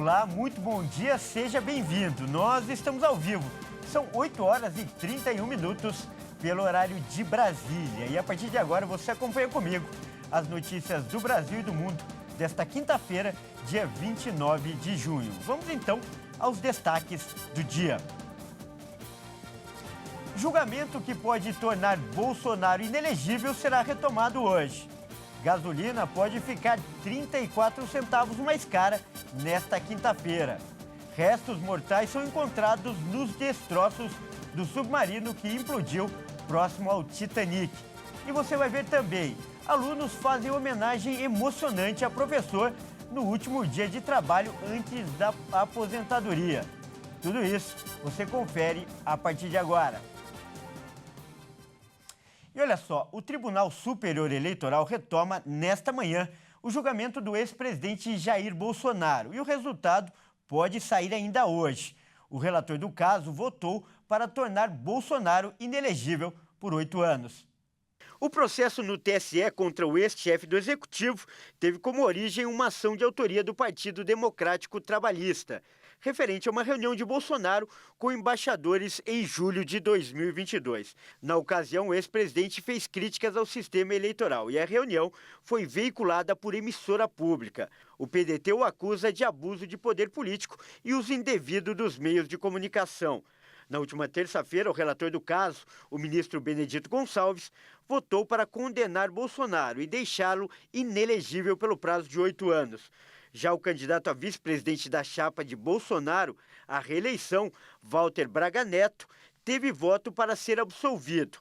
Olá, muito bom dia, seja bem-vindo. Nós estamos ao vivo. São 8 horas e 31 minutos pelo horário de Brasília. E a partir de agora você acompanha comigo as notícias do Brasil e do mundo desta quinta-feira, dia 29 de junho. Vamos então aos destaques do dia. Julgamento que pode tornar Bolsonaro inelegível será retomado hoje. Gasolina pode ficar 34 centavos mais cara nesta quinta-feira. Restos mortais são encontrados nos destroços do submarino que implodiu próximo ao Titanic. E você vai ver também, alunos fazem homenagem emocionante a professor no último dia de trabalho antes da aposentadoria. Tudo isso você confere a partir de agora. E olha só, o Tribunal Superior Eleitoral retoma nesta manhã o julgamento do ex-presidente Jair Bolsonaro e o resultado pode sair ainda hoje. O relator do caso votou para tornar Bolsonaro inelegível por 8 anos. O processo no TSE contra o ex-chefe do Executivo teve como origem uma ação de autoria do Partido Democrático Trabalhista, referente a uma reunião de Bolsonaro com embaixadores em julho de 2022. Na ocasião, o ex-presidente fez críticas ao sistema eleitoral e a reunião foi veiculada por emissora pública. O PDT o acusa de abuso de poder político e uso indevido dos meios de comunicação. Na última terça-feira, o relator do caso, o ministro Benedito Gonçalves, votou para condenar Bolsonaro e deixá-lo inelegível pelo prazo de 8 anos. Já o candidato a vice-presidente da chapa de Bolsonaro à reeleição, Walter Braga Neto, teve voto para ser absolvido.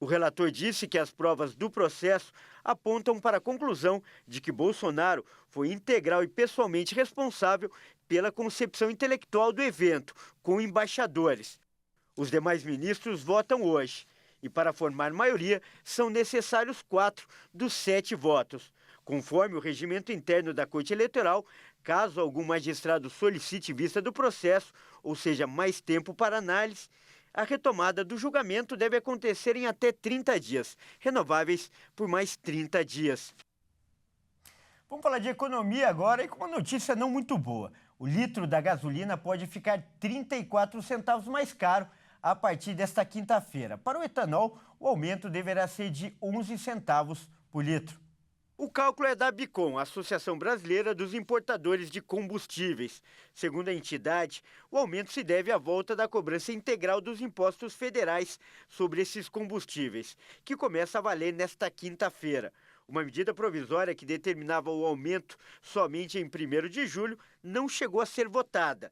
O relator disse que as provas do processo apontam para a conclusão de que Bolsonaro foi integral e pessoalmente responsável pela concepção intelectual do evento, com embaixadores. Os demais ministros votam hoje e, para formar maioria, são necessários 4 dos 7 votos. Conforme o regimento interno da Corte Eleitoral, caso algum magistrado solicite vista do processo, ou seja, mais tempo para análise, a retomada do julgamento deve acontecer em até 30 dias, renováveis por mais 30 dias. Vamos falar de economia agora e com uma notícia não muito boa. O litro da gasolina pode ficar 34 centavos mais caro a partir desta quinta-feira. Para o etanol, o aumento deverá ser de 11 centavos por litro. O cálculo é da Bicom, Associação Brasileira dos Importadores de Combustíveis. Segundo a entidade, o aumento se deve à volta da cobrança integral dos impostos federais sobre esses combustíveis, que começa a valer nesta quinta-feira. Uma medida provisória que determinava o aumento somente em 1º de julho não chegou a ser votada.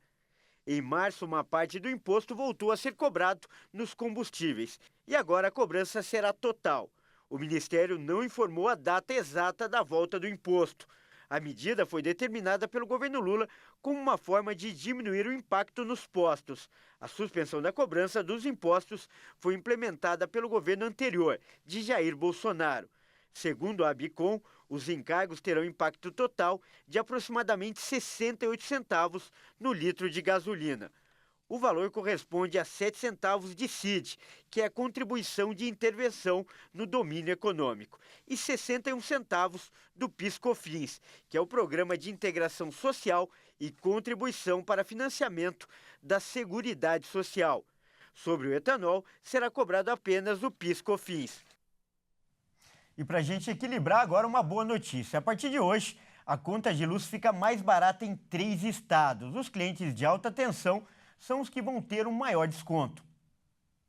Em março, uma parte do imposto voltou a ser cobrado nos combustíveis e agora a cobrança será total. O Ministério não informou a data exata da volta do imposto. A medida foi determinada pelo governo Lula como uma forma de diminuir o impacto nos postos. A suspensão da cobrança dos impostos foi implementada pelo governo anterior, de Jair Bolsonaro. Segundo a Bicom, os encargos terão impacto total de aproximadamente 68 centavos no litro de gasolina. O valor corresponde a 7 centavos de CID, que é a contribuição de intervenção no domínio econômico, e 61 centavos do PIS/COFINS, que é o Programa de Integração Social e Contribuição para Financiamento da Seguridade Social. Sobre o etanol, será cobrado apenas o PIS/COFINS. E para a gente equilibrar agora uma boa notícia. A partir de hoje, a conta de luz fica mais barata em 3 estados. Os clientes de alta tensão são os que vão ter um maior desconto.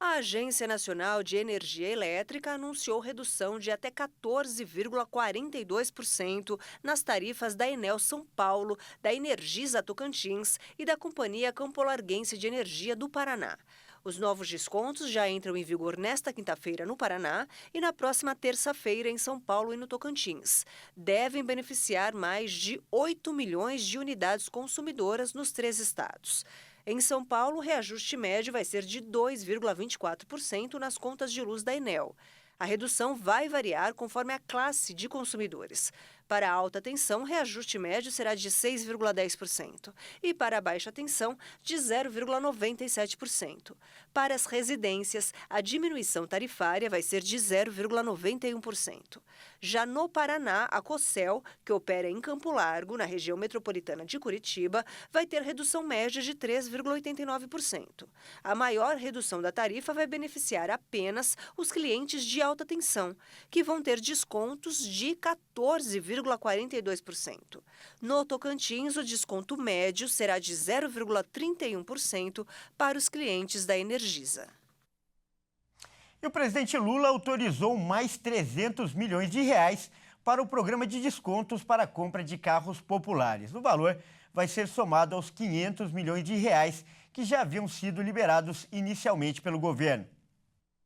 A Agência Nacional de Energia Elétrica anunciou redução de até 14,42% nas tarifas da Enel São Paulo, da Energisa Tocantins e da Companhia Campo-Larguense de Energia do Paraná. Os novos descontos já entram em vigor nesta quinta-feira no Paraná e na próxima terça-feira em São Paulo e no Tocantins. Devem beneficiar mais de 8 milhões de unidades consumidoras nos 3 estados. Em São Paulo, o reajuste médio vai ser de 2,24% nas contas de luz da Enel. A redução vai variar conforme a classe de consumidores. Para a alta tensão, o reajuste médio será de 6,10% e para a baixa tensão, de 0,97%. Para as residências, a diminuição tarifária vai ser de 0,91%. Já no Paraná, a Cosel, que opera em Campo Largo, na região metropolitana de Curitiba, vai ter redução média de 3,89%. A maior redução da tarifa vai beneficiar apenas os clientes de alta tensão, que vão ter descontos de 14,42%. No Tocantins, o desconto médio será de 0,31% para os clientes da Energisa. E o presidente Lula autorizou mais 300 milhões de reais para o programa de descontos para a compra de carros populares. O valor vai ser somado aos 500 milhões de reais que já haviam sido liberados inicialmente pelo governo.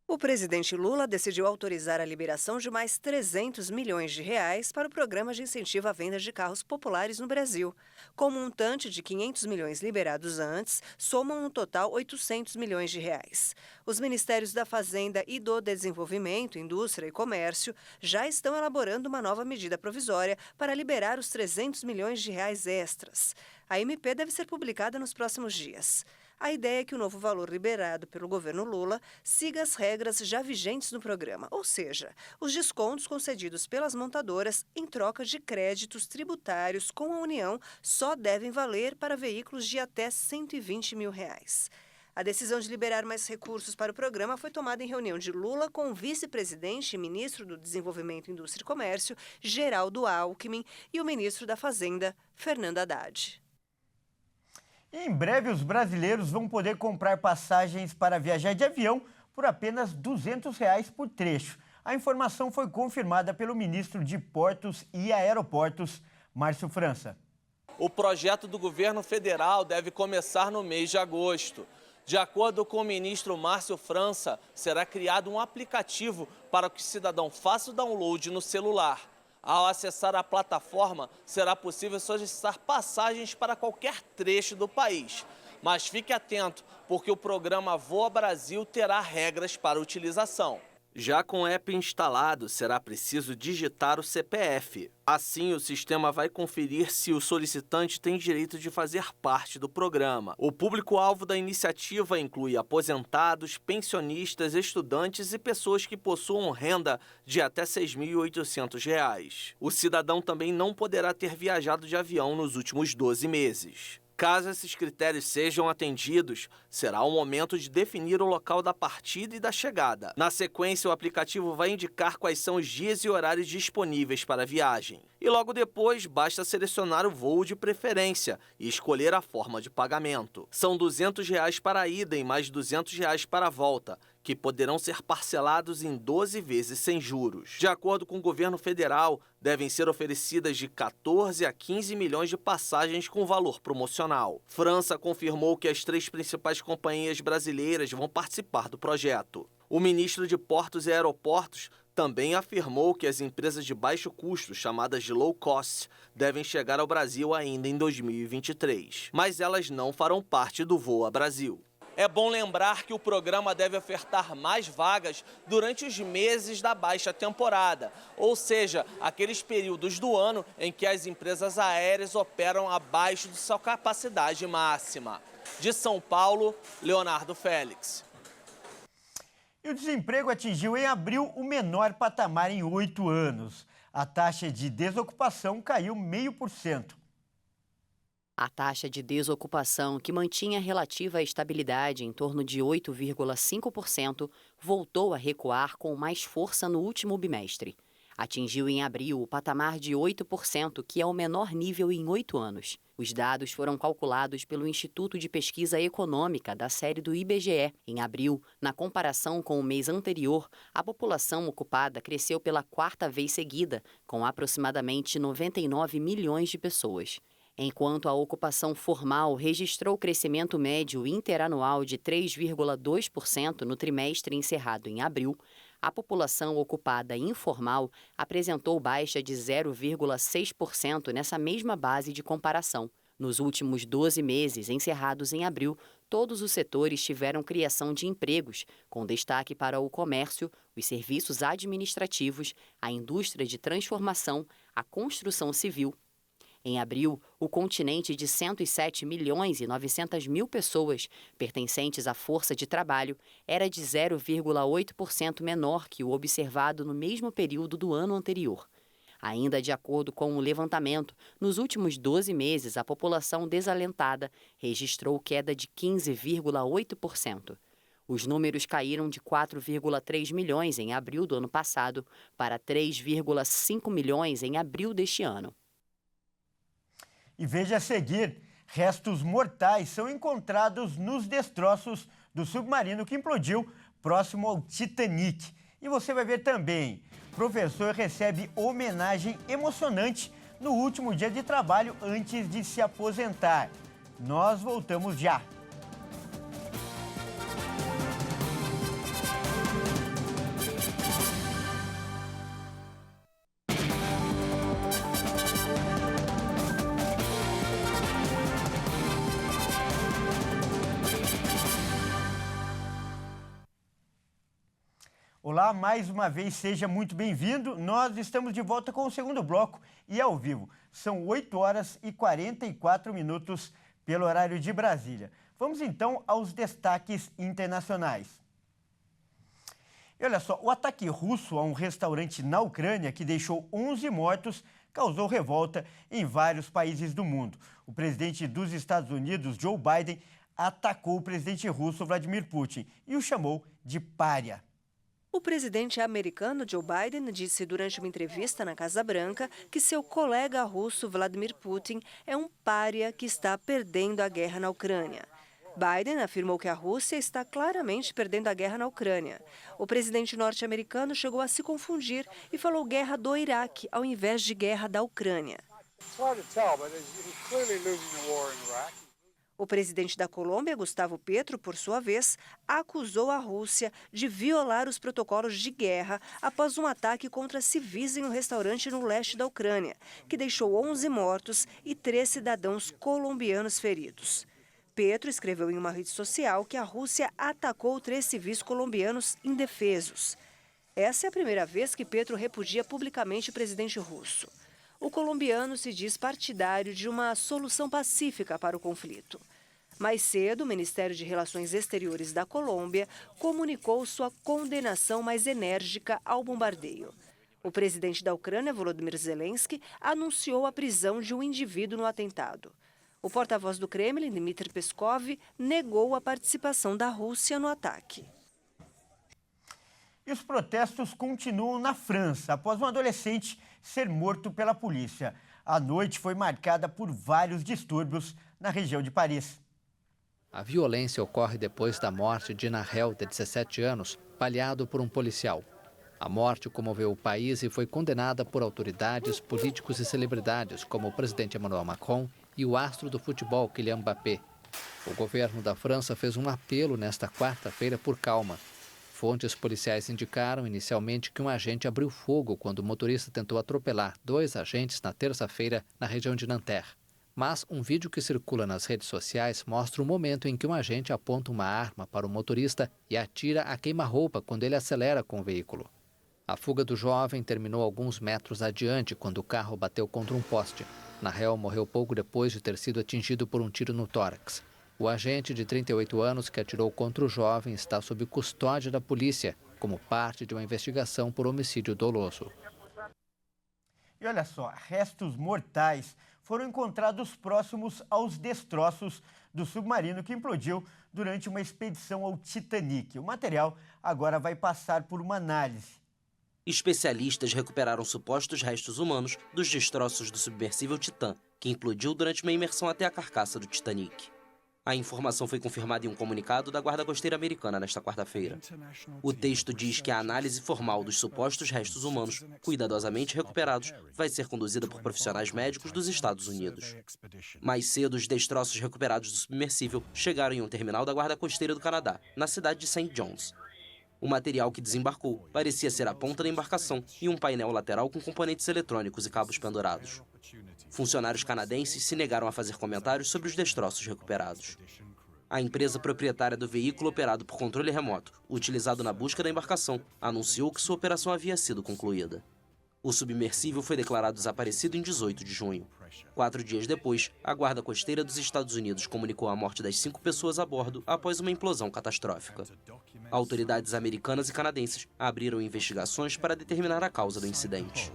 O presidente Lula decidiu autorizar a liberação de mais 300 milhões de reais para o programa de incentivo à venda de carros populares no Brasil. Com um montante de 500 milhões liberados antes, somam no total 800 milhões de reais. Os ministérios da Fazenda e do Desenvolvimento, Indústria e Comércio já estão elaborando uma nova medida provisória para liberar os 300 milhões de reais extras. A MP deve ser publicada nos próximos dias. A ideia é que o novo valor liberado pelo governo Lula siga as regras já vigentes no programa, ou seja, os descontos concedidos pelas montadoras em troca de créditos tributários com a União só devem valer para veículos de até R$ 120 mil. A decisão de liberar mais recursos para o programa foi tomada em reunião de Lula com o vice-presidente e ministro do Desenvolvimento, Indústria e Comércio, Geraldo Alckmin, e o ministro da Fazenda, Fernando Haddad. Em breve, os brasileiros vão poder comprar passagens para viajar de avião por apenas R$ 200 por trecho. A informação foi confirmada pelo ministro de Portos e Aeroportos, Márcio França. O projeto do governo federal deve começar no mês de agosto. De acordo com o ministro Márcio França, será criado um aplicativo para que o cidadão faça o download no celular. Ao acessar a plataforma, será possível solicitar passagens para qualquer trecho do país. Mas fique atento, porque o programa Voa Brasil terá regras para utilização. Já com o app instalado, será preciso digitar o CPF. Assim, o sistema vai conferir se o solicitante tem direito de fazer parte do programa. O público-alvo da iniciativa inclui aposentados, pensionistas, estudantes e pessoas que possuam renda de até R$ 6.800. O cidadão também não poderá ter viajado de avião nos últimos 12 meses. Caso esses critérios sejam atendidos, será o momento de definir o local da partida e da chegada. Na sequência, o aplicativo vai indicar quais são os dias e horários disponíveis para a viagem. E logo depois, basta selecionar o voo de preferência e escolher a forma de pagamento. São R$ 200 para a ida e mais R$ 200 para a volta, que poderão ser parcelados em 12 vezes sem juros. De acordo com o governo federal, devem ser oferecidas de 14 a 15 milhões de passagens com valor promocional. França confirmou que as 3 principais companhias brasileiras vão participar do projeto. O ministro de Portos e Aeroportos também afirmou que as empresas de baixo custo, chamadas de low cost, devem chegar ao Brasil ainda em 2023. Mas elas não farão parte do Voa Brasil. É bom lembrar que o programa deve ofertar mais vagas durante os meses da baixa temporada, ou seja, aqueles períodos do ano em que as empresas aéreas operam abaixo de sua capacidade máxima. De São Paulo, Leonardo Félix. E o desemprego atingiu em abril o menor patamar em 8 anos. A taxa de desocupação caiu 0,5%. A taxa de desocupação, que mantinha relativa estabilidade em torno de 8,5%, voltou a recuar com mais força no último bimestre. Atingiu em abril o patamar de 8%, que é o menor nível em 8 anos. Os dados foram calculados pelo Instituto de Pesquisa Econômica da série do IBGE. Em abril, na comparação com o mês anterior, a população ocupada cresceu pela 4ª vez seguida, com aproximadamente 99 milhões de pessoas. Enquanto a ocupação formal registrou crescimento médio interanual de 3,2% no trimestre encerrado em abril, a população ocupada informal apresentou baixa de 0,6% nessa mesma base de comparação. Nos últimos 12 meses, encerrados em abril, todos os setores tiveram criação de empregos, com destaque para o comércio, os serviços administrativos, a indústria de transformação, a construção civil. Em abril, o continente de 107 milhões e 900 mil pessoas pertencentes à força de trabalho era de 0,8% menor que o observado no mesmo período do ano anterior. Ainda de acordo com o levantamento, nos últimos 12 meses, a população desalentada registrou queda de 15,8%. Os números caíram de 4,3 milhões em abril do ano passado para 3,5 milhões em abril deste ano. E veja a seguir, restos mortais são encontrados nos destroços do submarino que implodiu próximo ao Titanic. E você vai ver também, professor recebe homenagem emocionante no último dia de trabalho antes de se aposentar. Nós voltamos já. Olá, mais uma vez, seja muito bem-vindo. Nós estamos de volta com o segundo bloco e ao vivo. São 8 horas e 44 minutos pelo horário de Brasília. Vamos então aos destaques internacionais. E olha só, o ataque russo a um restaurante na Ucrânia que deixou 11 mortos causou revolta em vários países do mundo. O presidente dos Estados Unidos, Joe Biden, atacou o presidente russo Vladimir Putin e o chamou de pária. O presidente americano Joe Biden disse durante uma entrevista na Casa Branca que seu colega russo Vladimir Putin é um pária que está perdendo a guerra na Ucrânia. Biden afirmou que a Rússia está claramente perdendo a guerra na Ucrânia. O presidente norte-americano chegou a se confundir e falou guerra do Iraque ao invés de guerra da Ucrânia. O presidente da Colômbia, Gustavo Petro, por sua vez, acusou a Rússia de violar os protocolos de guerra após um ataque contra civis em um restaurante no leste da Ucrânia, que deixou 11 mortos e 3 cidadãos colombianos feridos. Petro escreveu em uma rede social que a Rússia atacou 3 civis colombianos indefesos. Essa é a primeira vez que Petro repudia publicamente o presidente russo. O colombiano se diz partidário de uma solução pacífica para o conflito. Mais cedo, o Ministério de Relações Exteriores da Colômbia comunicou sua condenação mais enérgica ao bombardeio. O presidente da Ucrânia, Volodymyr Zelensky, anunciou a prisão de um indivíduo no atentado. O porta-voz do Kremlin, Dmitry Peskov, negou a participação da Rússia no ataque. E os protestos continuam na França, após um adolescente ser morto pela polícia. A noite foi marcada por vários distúrbios na região de Paris. A violência ocorre depois da morte de Nahel, de 17 anos, baleado por um policial. A morte comoveu o país e foi condenada por autoridades, políticos e celebridades, como o presidente Emmanuel Macron e o astro do futebol, Kylian Mbappé. O governo da França fez um apelo nesta quarta-feira por calma. Fontes policiais indicaram inicialmente que um agente abriu fogo quando o motorista tentou atropelar 2 agentes na terça-feira na região de Nanterre. Mas um vídeo que circula nas redes sociais mostra o momento em que um agente aponta uma arma para o motorista e atira a queima-roupa quando ele acelera com o veículo. A fuga do jovem terminou alguns metros adiante quando o carro bateu contra um poste. Nahel morreu pouco depois de ter sido atingido por um tiro no tórax. O agente de 38 anos que atirou contra o jovem está sob custódia da polícia, como parte de uma investigação por homicídio doloso. E olha só, restos mortais foram encontrados próximos aos destroços do submarino que implodiu durante uma expedição ao Titanic. O material agora vai passar por uma análise. Especialistas recuperaram supostos restos humanos dos destroços do submersível Titã, que implodiu durante uma imersão até a carcaça do Titanic. A informação foi confirmada em um comunicado da Guarda Costeira Americana nesta quarta-feira. O texto diz que a análise formal dos supostos restos humanos, cuidadosamente recuperados, vai ser conduzida por profissionais médicos dos Estados Unidos. Mais cedo, os destroços recuperados do submersível chegaram em um terminal da Guarda Costeira do Canadá, na cidade de St. John's. O material que desembarcou parecia ser a ponta da embarcação e um painel lateral com componentes eletrônicos e cabos pendurados. Funcionários canadenses se negaram a fazer comentários sobre os destroços recuperados. A empresa proprietária do veículo operado por controle remoto, utilizado na busca da embarcação, anunciou que sua operação havia sido concluída. O submersível foi declarado desaparecido em 18 de junho. 4 dias depois, a Guarda Costeira dos Estados Unidos comunicou a morte das 5 pessoas a bordo após uma implosão catastrófica. Autoridades americanas e canadenses abriram investigações para determinar a causa do incidente.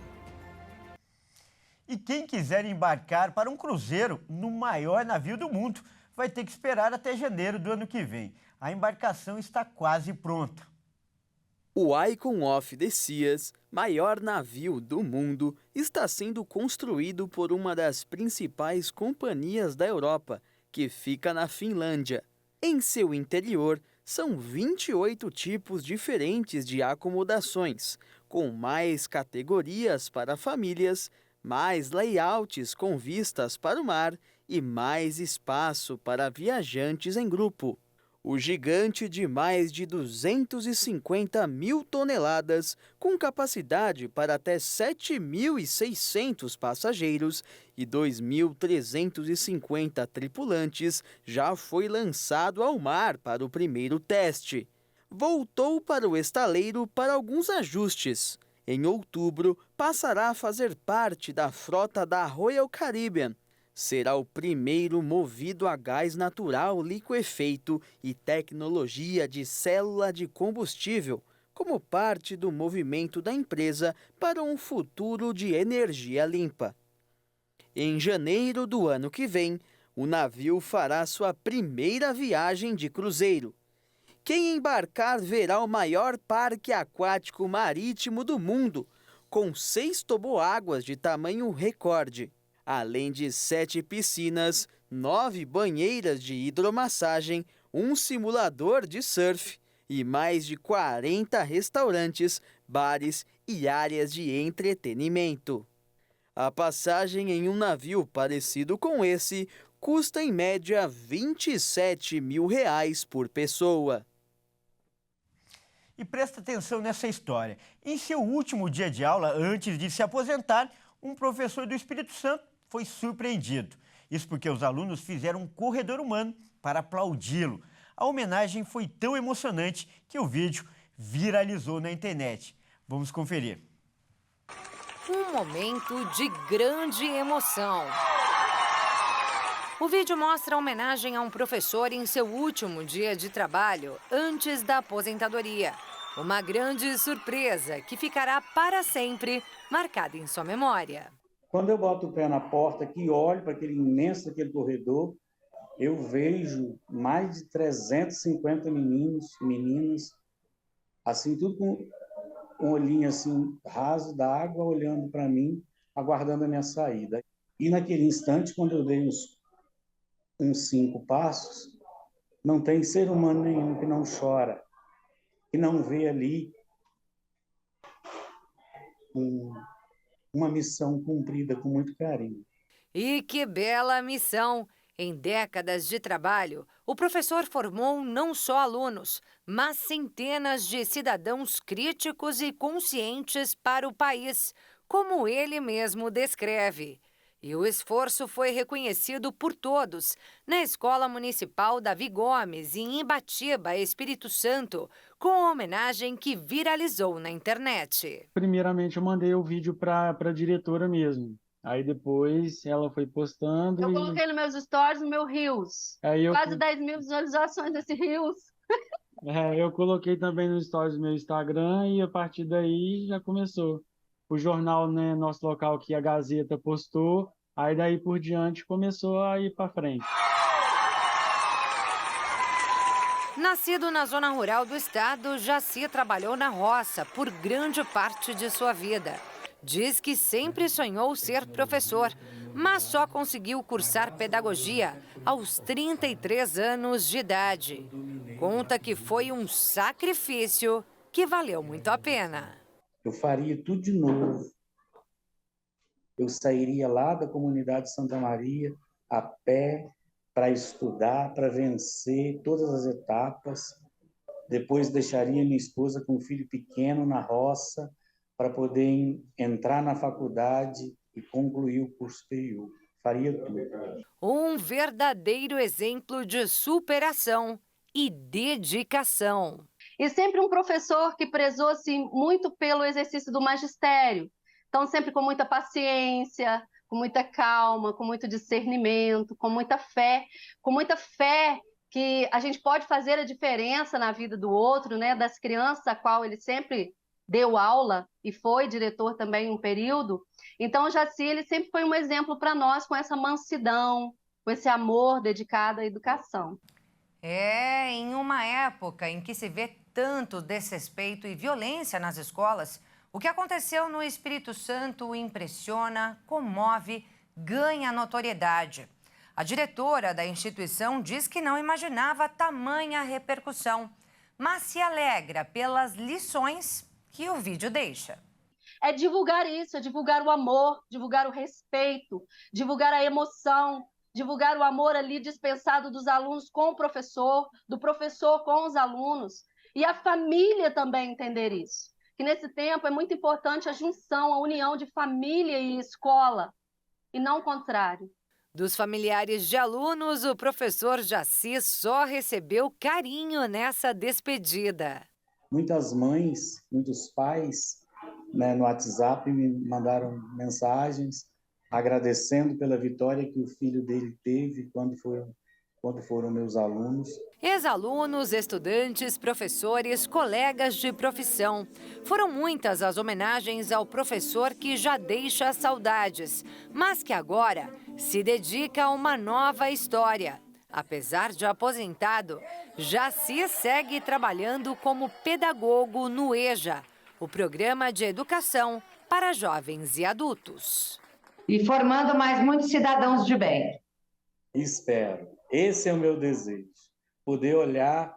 E quem quiser embarcar para um cruzeiro no maior navio do mundo vai ter que esperar até janeiro do ano que vem. A embarcação está quase pronta. O Icon of the Seas, maior navio do mundo, está sendo construído por uma das principais companhias da Europa, que fica na Finlândia. Em seu interior, são 28 tipos diferentes de acomodações, com mais categorias para famílias, mais layouts com vistas para o mar e mais espaço para viajantes em grupo. O gigante de mais de 250 mil toneladas, com capacidade para até 7.600 passageiros e 2.350 tripulantes, já foi lançado ao mar para o primeiro teste. Voltou para o estaleiro para alguns ajustes. Em outubro, passará a fazer parte da frota da Royal Caribbean. Será o primeiro movido a gás natural liquefeito e tecnologia de célula de combustível, como parte do movimento da empresa para um futuro de energia limpa. Em janeiro do ano que vem, o navio fará sua primeira viagem de cruzeiro. Quem embarcar verá o maior parque aquático marítimo do mundo, com 6 toboáguas de tamanho recorde. Além de 7 piscinas, 9 banheiras de hidromassagem, um simulador de surf e mais de 40 restaurantes, bares e áreas de entretenimento. A passagem em um navio parecido com esse custa em média R$ 27 mil por pessoa. E presta atenção nessa história. Em seu último dia de aula, antes de se aposentar, um professor do Espírito Santo foi surpreendido. Isso porque os alunos fizeram um corredor humano para aplaudi-lo. A homenagem foi tão emocionante que o vídeo viralizou na internet. Vamos conferir. Um momento de grande emoção. O vídeo mostra a homenagem a um professor em seu último dia de trabalho, antes da aposentadoria. Uma grande surpresa que ficará para sempre marcada em sua memória. Quando eu boto o pé na porta aqui e olho para aquele imenso corredor, eu vejo mais de 350 meninos, meninas, assim, tudo com um olhinho assim raso da água, olhando para mim, aguardando a minha saída. E naquele instante, quando eu dei uns 5 passos, não tem ser humano nenhum que não chora, que não vê ali uma missão cumprida com muito carinho. E que bela missão! Em décadas de trabalho, o professor formou não só alunos, mas centenas de cidadãos críticos e conscientes para o país, como ele mesmo descreve. E o esforço foi reconhecido por todos na Escola Municipal Davi Gomes, em Ibatiba, Espírito Santo, com a homenagem que viralizou na internet. Primeiramente, eu mandei o vídeo para a diretora mesmo. Aí depois ela foi postando. Eu coloquei nos meus stories, no meu Reels. Quase 10 mil visualizações desse Reels. Eu coloquei também nos stories do meu Instagram e a partir daí já começou. O jornal, né, nosso local aqui, a Gazeta, postou. Aí daí por diante começou a ir para frente. Nascido na zona rural do estado, Jaci trabalhou na roça por grande parte de sua vida. Diz que sempre sonhou ser professor, mas só conseguiu cursar pedagogia aos 33 anos de idade. Conta que foi um sacrifício que valeu muito a pena. Eu faria tudo de novo. Eu sairia lá da comunidade Santa Maria a pé para estudar, para vencer todas as etapas. Depois deixaria minha esposa com um filho pequeno na roça para poder entrar na faculdade e concluir o curso superior. Faria tudo. Um verdadeiro exemplo de superação e dedicação. E sempre um professor que prezou-se muito pelo exercício do magistério, Então, sempre com muita paciência, com muita calma, com muito discernimento, com muita fé que a gente pode fazer a diferença na vida do outro, né? Das crianças a qual ele sempre deu aula e foi diretor também um período. Então, o Jaci, ele sempre foi um exemplo para nós com essa mansidão, com esse amor dedicado à educação. Em uma época em que se vê tanto desrespeito e violência nas escolas, o que aconteceu no Espírito Santo impressiona, comove, ganha notoriedade. A diretora da instituição diz que não imaginava tamanha repercussão, mas se alegra pelas lições que o vídeo deixa. É divulgar isso, é divulgar o amor, divulgar o respeito, divulgar a emoção, divulgar o amor ali dispensado dos alunos com o professor, do professor com os alunos, e a família também entender isso. Que nesse tempo é muito importante a junção, a união de família e escola, e não o contrário. Dos familiares de alunos, o professor Jaci só recebeu carinho nessa despedida. Muitas mães, muitos pais, né, no WhatsApp me mandaram mensagens agradecendo pela vitória que o filho dele teve quando foram meus alunos. Ex-alunos, estudantes, professores, colegas de profissão. Foram muitas as homenagens ao professor que já deixa saudades, mas que agora se dedica a uma nova história. Apesar de aposentado, Jaci segue trabalhando como pedagogo no EJA, o Programa de Educação para Jovens e Adultos. E formando mais muitos cidadãos de bem. Espero. Esse é o meu desejo. Poder olhar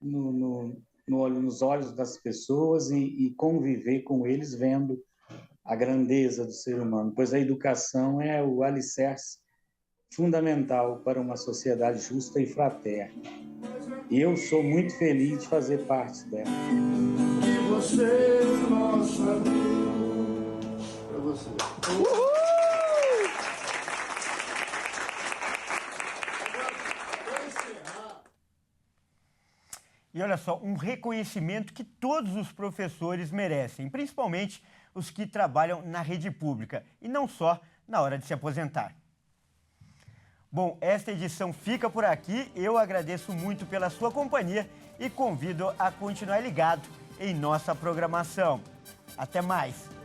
nos olhos das pessoas e conviver com eles, vendo a grandeza do ser humano, pois a educação é o alicerce fundamental para uma sociedade justa e fraterna. E eu sou muito feliz de fazer parte dela. E você, nossa Deus, para você. E olha só, um reconhecimento que todos os professores merecem, principalmente os que trabalham na rede pública, e não só na hora de se aposentar. Bom, esta edição fica por aqui. Eu agradeço muito pela sua companhia e convido a continuar ligado em nossa programação. Até mais!